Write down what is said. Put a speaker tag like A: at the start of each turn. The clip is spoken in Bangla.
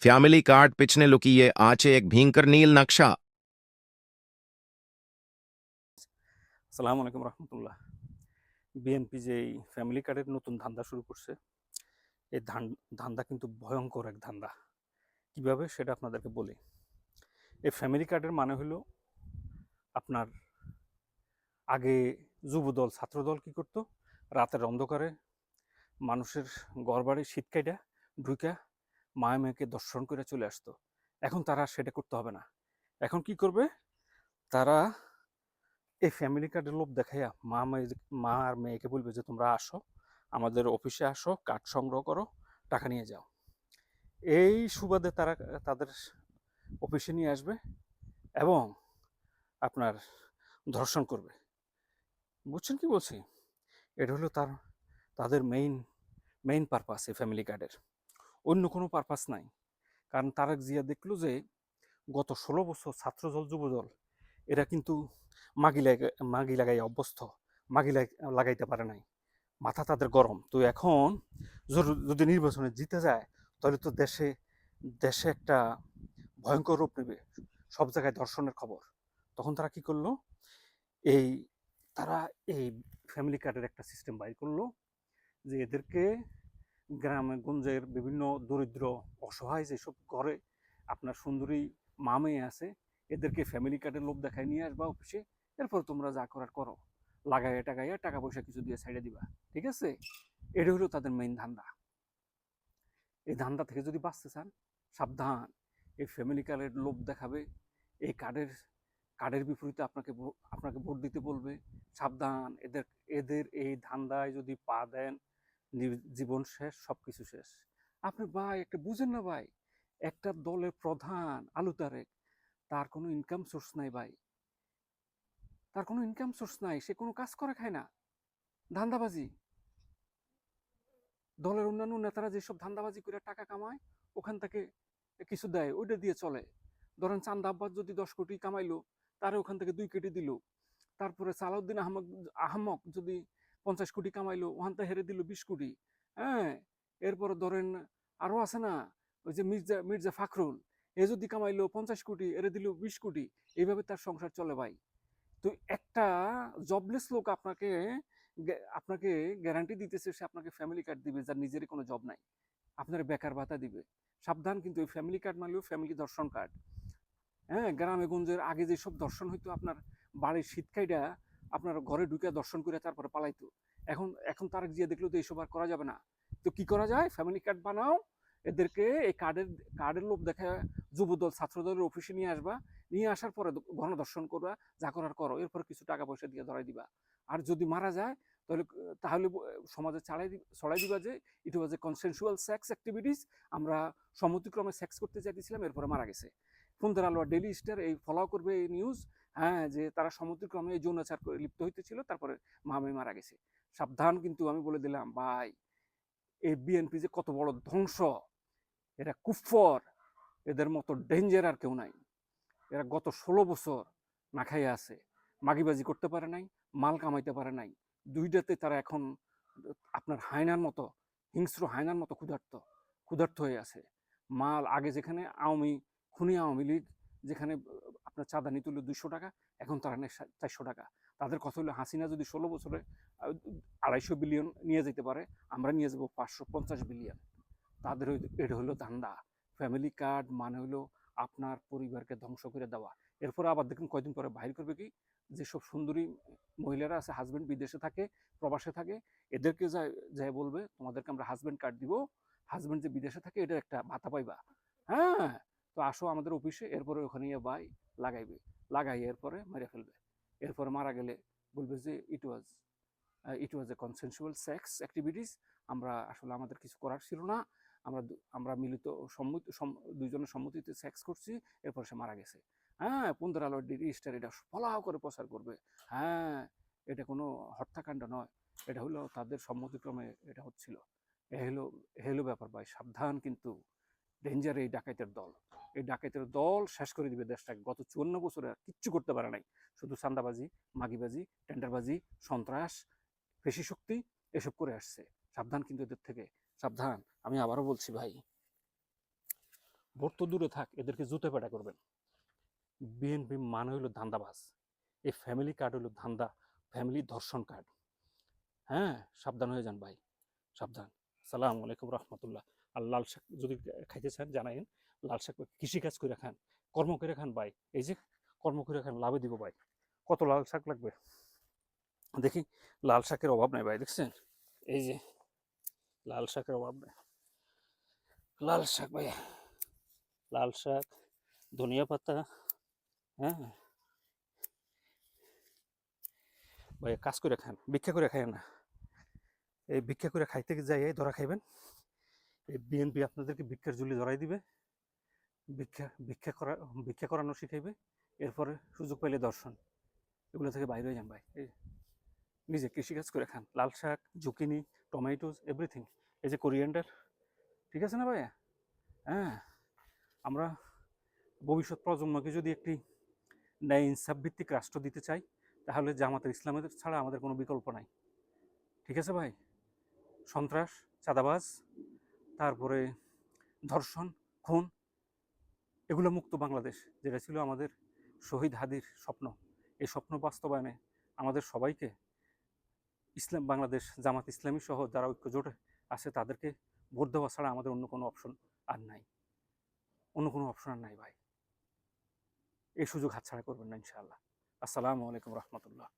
A: फैमिली कार्ड पिछने लुकिए आचे एक भयंकर नील नक्शा।
B: আসসালামু আলাইকুম রহমতুল্লাহ। বিএনপি যে এই ফ্যামিলি কার্ডের নতুন ধান্দা শুরু করছে, এই ধান্দা কিন্তু ভয়ঙ্কর এক ধান্দা। কিভাবে সেটা আপনাদেরকে বলি। এই ফ্যামিলি কার্ডের মানে হলো আপনার আগে যুবদল ছাত্রদল কি করতো, রাতের অন্ধকারে মানুষের ঘরবাড়ি শীত কাইটা ঢুইকা মায়া মেয়েকে দর্শন করে চলে আসতো। এখন তারা সেটা করতে হবে না। এখন কি করবে তারা? এই ফ্যামিলি কার্ডের লোভ দেখাইয়া মা আর মেয়েকে বলবে যে তোমরা আসো, আমাদের অফিসে আসো, কার্ড সংগ্রহ করো, টাকা নিয়ে যাও। এই সুবাদে তারা তাদের অফিসে নিয়ে আসবে এবং আপনার ধর্ষণ করবে। বুঝছেন কি বলছি? এটা হলো তাদের মেইন পারপাস এই ফ্যামিলি কার্ডের। অন্য কোনো পারপাস নাই। কারণ তারেক জিয়া দেখলো যে গত 16 বছর ছাত্রদল যুবদল এরা কিন্তু মাগি লাগাই অভ্যস্ত, লাগাইতে পারে নাই, মাথা তাদের গরম। তো এখন যদি নির্বাচনে জিতে যায় তাহলে তো দেশে দেশে একটা ভয়ঙ্কর রূপ নেবে, সব জায়গায় ধর্ষণের খবর। তখন তারা কি করলো, এই তারা এই ফ্যামিলি কার্ডের একটা সিস্টেম বাইর করলো যে এদেরকে গ্রামে গঞ্জের বিভিন্ন দরিদ্র অসহায় যেসব ঘরে আপনার সুন্দরী মা মেয়ে আছে, এদেরকে ফ্যামিলি কার্ডের লোভ দেখায় নিয়ে আসবা অফিসে। এরপর তোমরা যা করার করো, লাগাইয়া টাকাইয়া টাকা পয়সা কিছু দিয়ে সাইডে দিবা। ঠিক আছে? এটা হলো তাদের মেইন ধান্দা। এই ধান্দা থেকে যদি বাঁচতে চান, সাবধান। এই ফ্যামিলি কার্ডের লোভ দেখাবে, এই কার্ডের বিপরীতে আপনাকে ভোট দিতে বলবে। সাবধান, এদের এদের এই ধান্দায় যদি পা দেন, জীবন শেষ, সবকিছু শেষ। আপনি ভাই একটা বুঝেন না ভাই, একটা দলের প্রধান আলু তারেক, তার কোনো ইনকাম সোর্স নাই ভাই, তার কোনো ইনকাম সোর্স নাই, সে কোনো কাজ করে খায় না, ধান্দাবাজি। দলের অন্যান্য নেতারা যেসব ধান্দাবাজি করে টাকা কামায়, ওখান থেকে কিছু দেয়, ওইটা দিয়ে চলে। ধরেন চান্দা আব্বাস যদি 10 কোটি কামাইলো, তারে ওখান থেকে 2 কোটি দিল। তারপরে সালাউদ্দিন আহমক যদি 50 কোটি কামাইলো, ওখান থেকে হেরে দিল 20 কোটি। হ্যাঁ, এরপরে ধরেন আরো আছে না, ওই যে মির্জা মির্জা ফাখরুল, এ যদি কামাইলো 50 কোটি, এরে দিল 20 কোটি। এইভাবে তার সংসার চলে ভাই। তো একটা জবলেস লোক আপনাকে আপনাকে গ্যারান্টি দিতেছে সে আপনাকে ফ্যামিলি কার্ড দিবে, যার নিজেরই কোনো জব নাই, আপনার বেকার ভাতা দিবে। সাবধান, কিন্তু এই ফ্যামিলি কার্ড মানলেও ফ্যামিলি দর্শন কার্ড। হ্যাঁ, গ্রামে গঞ্জের আগে যেসব দর্শন হইতো, আপনার বাড়ির শীতকাইটা আপনার ঘরে ঢুকে দর্শন করে তারপরে পালাইতো। এখন এখন তারেক জিয়া দেখলো তো এইসব আর করা যাবে না। তো কি করা যায়? ফ্যামিলি কার্ড বানাও, এদেরকে এই কার্ডের লোভ দেখায় যুবদল ছাত্রদলের অফিসে নিয়ে আসবা। নিয়ে আসার পরে গণদর্শন করবা, যা করার করো, এরপর কিছু টাকা পয়সা দিয়ে ধরাই দিবা। আর যদি মারা যায় তাহলে তাহলে সমাজে ছড়াই দিবা যে ইট ওয়াজ এ কনসেনসুয়াল সেক্স অ্যাক্টিভিটিস, আমরা সম্মতিক্রমে সেক্স করতে চাইতেছিলাম, এরপরে মারা গেছে। ফোনদের আলো ডেইলি স্টার এই ফলো করবে এই নিউজ, হ্যাঁ, যে তারা সম্মতিক্রমে এই যৌনাচার করে লিপ্ত হইতেছিল, তারপরে মেয়ে মারা গেছে। সাবধান, কিন্তু আমি বলে দিলাম ভাই, এই বিএনপি যে কত বড় ধ্বংস, এরা কুফর, এদের মতো ডেঞ্জার আর কেউ নাই। এরা গত 16 বছর না খাইয়া আছে, মাগিবাজি করতে পারে নাই, মাল কামাইতে পারে নাই। দুইটাতে তারা এখন আপনার হায়নার মতো, হিংস্র হায়নার মতো ক্ষুধার্ত হয়ে আছে। মাল আগে যেখানে খুনি আওয়ামী লীগ যেখানে আপনার চাঁদা নিত 200 টাকা, এখন তারা নেয় 400 টাকা। তাদের কথা হলো হাসিনা যদি 16 বছরে 250 বিলিয়ন নিয়ে যেতে পারে, আমরা নিয়ে যাবো 550 বিলিয়ন। তাদের এটা হলো ধান্দা। ফ্যামিলি কার্ড মানে হলো আপনার পরিবারকে ধ্বংস করে দেওয়া। এরপরে আবার দেখুন কয়দিন পরে বাহির করবে কি, যেসব সুন্দরী মহিলারা আছে, হাজবেন্ড বিদেশে থাকে, প্রবাসে থাকে, এদেরকে যায় বলবে তোমাদেরকে আমরা হাজবেন্ড কার্ড দিব, হাজবেন্ড যে বিদেশে থাকে এটার একটা ভাতা পাইবা। হ্যাঁ, তো আসো আমাদের অফিসে। এরপরে ওখানে গিয়ে লাগাই এরপরে মেরে ফেলবে। এরপরে মারা গেলে বলবে যে ইট ওয়াজ এ কনসেনসুয়াল সেক্স অ্যাক্টিভিটিস, আমরা আসলে আমাদের কিছু করার ছিল না, আমরা মিলিত দুইজনের সম্মতিতে সেক্স করছি, এরপর সে মারা গেছে। হ্যাঁ, 15 আলো ডেইলি স্টার এটা ফলাও করে প্রচার করবে। হ্যাঁ, এটা কোনো হত্যাকাণ্ড নয়, এটা হলো তাদের সম্মতিক্রমে এটা হচ্ছিল। এ হলো ব্যাপার ভাই, সাবধান। কিন্তু ডেঞ্জার এই ডাকাইতের দল। এই ডাকাইতের দল শেষ করে দিবে দেশটাকে। গত 54 বছরে আর কিচ্ছু করতে পারে নাই, শুধু চান্দাবাজি, মাগিবাজি, টেন্ডারবাজি, সন্ত্রাস, পেশি শক্তি, এসব করে আসছে। সাবধান কিন্তু এদের থেকে, সাবধান। আমি আবারও বলছি ভাই। ভোট তো দূরে থাক, এদেরকে জুতে পেটা করবেন। বিএনপি মানে হইলো ধান্দাবাজ, এই ফ্যামিলি কার্ড হইলো ধান্দা, ফ্যামিলি ধর্ষণ কার্ড। হ্যাঁ, সাবধান হয়ে যান ভাই, সাবধান। সালাম আলাইকুম রহমতুল্লাহ। আর লাল শাক যদি খাইতে চান জানাইন, লাল শাক কৃষিকাজ করে খান, কর্ম করে খান ভাই। এই যে কর্ম করে খান, লাভে দিব ভাই। কত লাল শাক লাগবে দেখি? লাল শাকের অভাব নাই ভাই, দেখছেন? এই যে লাল শাকের অভাব নেই, লাল শাক ভাই, লাল শাক, ধনিয়া পাতা। হ্যাঁ ভাই, কাজ করে খান, ভিক্ষা করে খায় না। এই ভিক্ষা করে খাইতে যাই ধরা খাইবেন, এই বিএনপি আপনাদেরকে ভিক্ষার ঝুলি ধরাই দিবে, ভিক্ষা করানো শিখাইবে, এরপরে সুযোগ পাইলে দর্শন। এগুলো থেকে বাইরে হয়ে যান ভাই। এই নিজে কৃষিকাজ করে খান, লাল শাক, জুকিনি, টমেটোজ, এভরিথিং। এই যে কোরিয়ান্ডার, ঠিক আছে না ভাইয়া? হ্যাঁ, আমরা ভবিষ্যৎ প্রজন্মকে যদি একটি ন্যায় ইনসাফ ভিত্তিক রাষ্ট্র দিতে চাই, তাহলে জামাতের ইসলামের ছাড়া আমাদের কোনো বিকল্প নাই। ঠিক আছে ভাই? সন্ত্রাস, চাঁদাবাজ, তারপরে ধর্ষণ, খুন, এগুলো মুক্ত বাংলাদেশ, যেটা ছিল আমাদের শহীদ হাদির স্বপ্ন, এই স্বপ্ন বাস্তবায়নে আমাদের সবাইকে ইসলাম বাংলাদেশ জামাত ইসলামী সহ যারা ঐক্য জোটে আছে তাদেরকে ভোট দেওয়া ছাড়া আমাদের অন্য কোনো অপশন আর নাই, অন্য কোনো অপশন আর নাই ভাই। এই সুযোগ হাতছাড়া করবেন না ইনশাআল্লাহ। আসসালামু আলাইকুম রহমতুল্লাহ।